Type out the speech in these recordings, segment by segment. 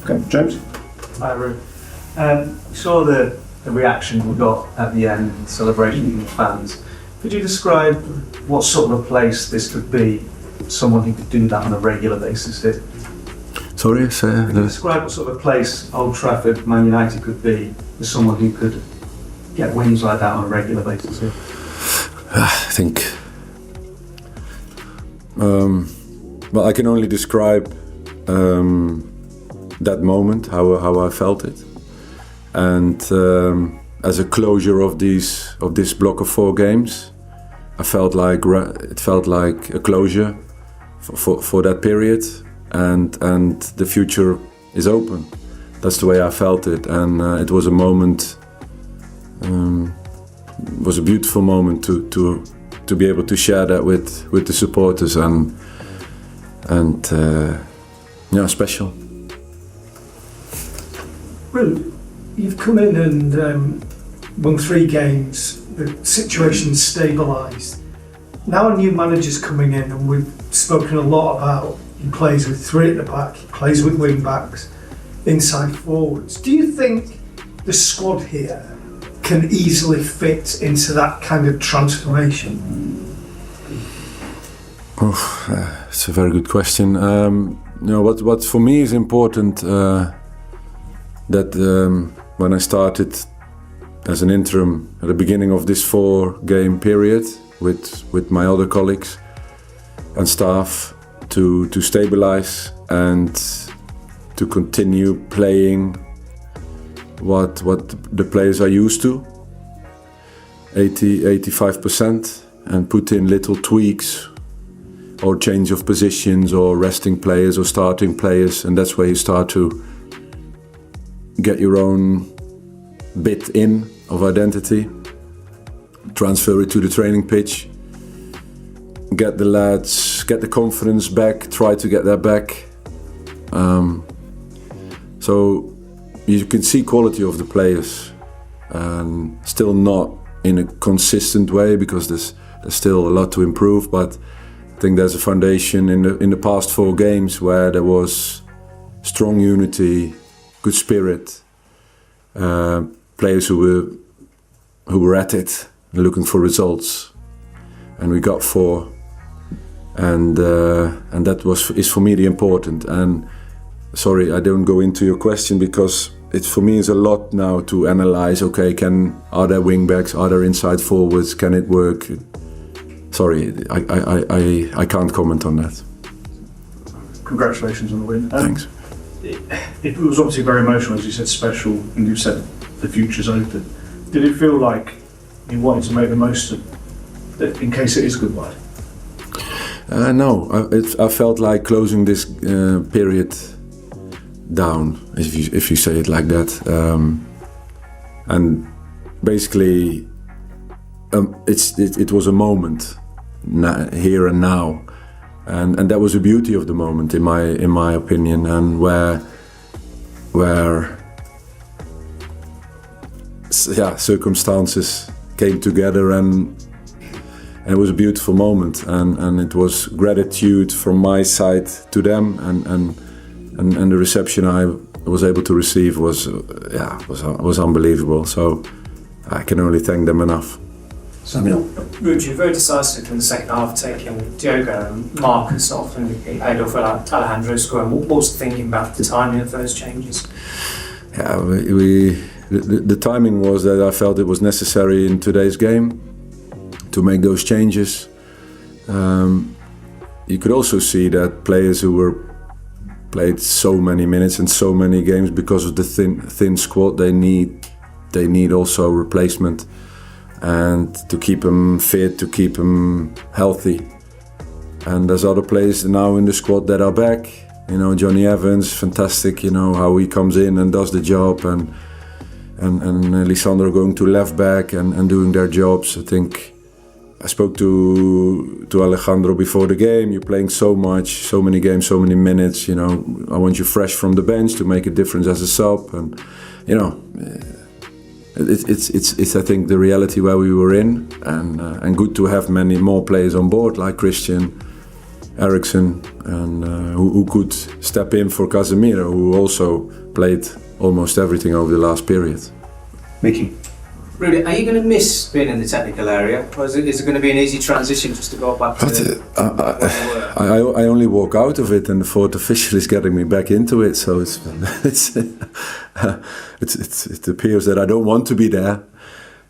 Okay, James? Hi, Ruud. We saw the reaction we got at the end, the celebration from the fans. Could you describe what sort of a place this could be, someone who could do that on a regular basis here? Sorry, Could you describe what sort of a place Old Trafford, Man United could be for someone who could get wins like that on a regular basis here? I think, well, I can only describe that moment, how I felt it, and as a closure of this block of 4 games, it felt like a closure for that period, and the future is open. That's the way I felt it, and it was a moment. It was a beautiful moment to be able to share that with the supporters, and yeah, special. Ruud, you've come in and won 3 games. The situation's stabilised. Now a new manager's coming in, and we've spoken a lot about he plays with 3 at the back, he plays with wing backs, inside forwards. Do you think the squad here can easily fit into that kind of transformation? It's a very good question. What for me is important, that when I started as an interim at the beginning of this 4-game period with my other colleagues and staff, to stabilize and to continue playing what the players are used to, 85%, and put in little tweaks or change of positions or resting players or starting players, and that's where you start to get your own bit in of identity, transfer it to the training pitch, get the lads, get the confidence back, try to get that back. So you can see quality of the players, still not in a consistent way because there's still a lot to improve, but I think there's a foundation in the past 4 games where there was strong unity, good spirit, players who were at it, looking for results, and we got 4, and that is for me the important. And sorry, I don't go into your question because it for me is a lot now to analyze. Okay, are there wing backs? Are there inside forwards? Can it work? Sorry, I can't comment on that. Congratulations on the win. Thanks. It was obviously very emotional, as you said, special, and you said the future's open. Did it feel like you wanted to make the most of it in case it is goodbye? No, I felt like closing this period down, if you say it like that, and basically it was a moment, here and now, and that was the beauty of the moment in my opinion, and where circumstances came together, and it was a beautiful moment, and it was gratitude from my side to them, and the reception I was able to receive was unbelievable. So I can only thank them enough. Samuel? Ruud, you're very decisive in the second half, taking Diogo and Marcus off, and he paid off with Alejandro scoring. What was the thinking about the timing of those changes? Yeah, the timing was that I felt it was necessary in today's game to make those changes. You could also see that players who played so many minutes and so many games, because of the thin squad, they need also replacement, and to keep them fit, to keep them healthy. And there's other players now in the squad that are back. You know, Johnny Evans, fantastic. You know how he comes in and does the job, and Lisandro going to left back and doing their jobs. I think I spoke to Alejandro before the game. You're playing so much, so many games, so many minutes. You know, I want you fresh from the bench to make a difference as a sub, and you know, it's I think the reality where we were in, and good to have many more players on board like Christian, Eriksson, and who could step in for Casemiro, who also played almost everything over the last period. Mickey. Ruud, are you going to miss being in the technical area, or is it going to be an easy transition just to go back to I only walk out of it, and the fourth official is getting me back into it. So it appears that I don't want to be there,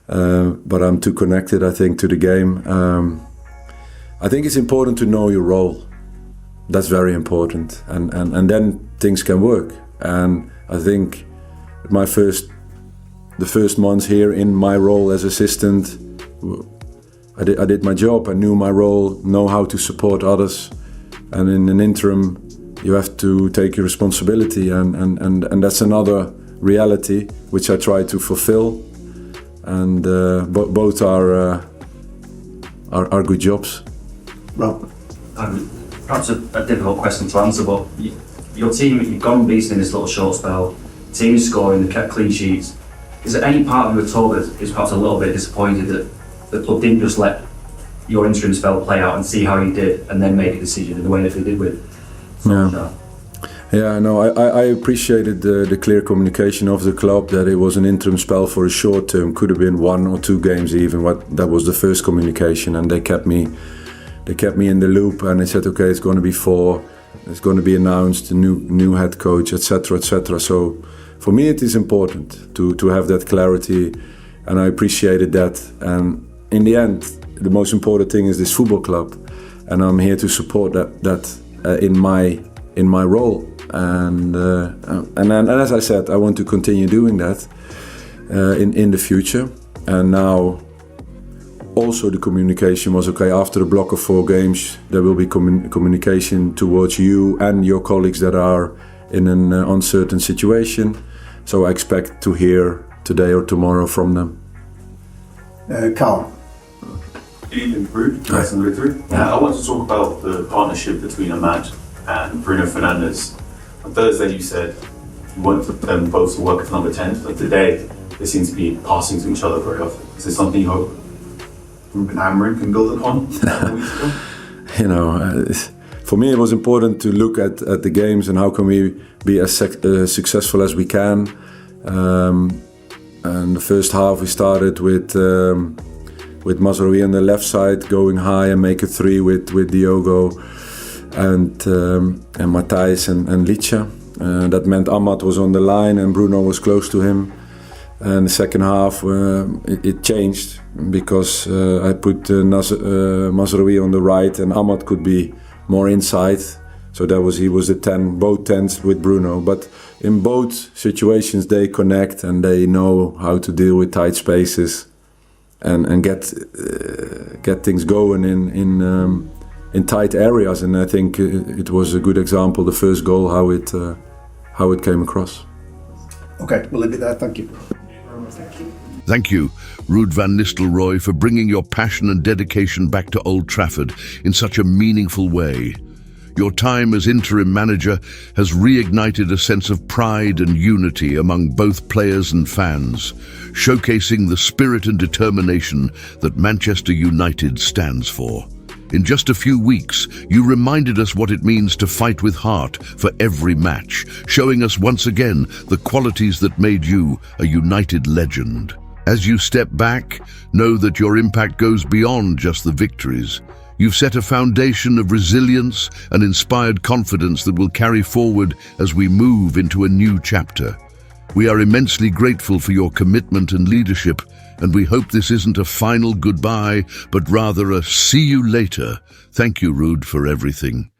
but I'm too connected, I think, to the game. I think it's important to know your role. That's very important, and then things can work. And I think the first months here in my role as assistant, I did my job. I knew my role, know how to support others, and in an interim, you have to take your responsibility, and that's another reality which I try to fulfill. And both are good jobs. Rob. Perhaps a difficult question to answer, but your team, you've gone beast in this little short spell. The team is scoring, they've kept clean sheets. Is there any part of you at all that is perhaps a little bit disappointed that the club didn't just let your interim spell play out and see how you did and then make a decision in the way that they did with Solskjaer? Yeah, no, I appreciated the clear communication of the club that it was an interim spell for a short term, could have been 1 or 2 games even. That was the first communication, and they kept me in the loop, and they said, okay, it's going to be 4, it's going to be announced, a new head coach, etc., etc. So for me, it is important to have that clarity, and I appreciated that. And in the end, the most important thing is this football club, and I'm here to support that in my role. And as I said, I want to continue doing that in the future. And now, also the communication was okay. After a block of 4 games, there will be communication towards you and your colleagues that are in an uncertain situation. So I expect to hear today or tomorrow from them. Carl. Good evening, Ruud. Nice and through. I want to talk about the partnership between Ahmad and Bruno Fernandes. On Thursday, you said you want them both to work as number 10, but today they seem to be passing to each other very often. Is this something you hope Ruben Amorim can build upon? You know, for me, it was important to look at the games and how can we be as successful as we can. And the first half we started with Mazraoui on the left side, going high and make a 3 with Diogo and Matthijs and Licha. That meant Ahmad was on the line and Bruno was close to him. And the second half it changed because I put Mazraoui on the right and Ahmad could be more inside. So he was the 10, both 10s with Bruno. But in both situations they connect and they know how to deal with tight spaces and get things going in tight areas. And I think it was a good example, the first goal, how it came across. Okay, we'll leave it there. Thank you. Thank you, Ruud van Nistelrooy, for bringing your passion and dedication back to Old Trafford in such a meaningful way. Your time as interim manager has reignited a sense of pride and unity among both players and fans, showcasing the spirit and determination that Manchester United stands for. In just a few weeks, you reminded us what it means to fight with heart for every match, showing us once again the qualities that made you a United legend. As you step back, know that your impact goes beyond just the victories. You've set a foundation of resilience and inspired confidence that will carry forward as we move into a new chapter. We are immensely grateful for your commitment and leadership, and we hope this isn't a final goodbye, but rather a see you later. Thank you, Ruud, for everything.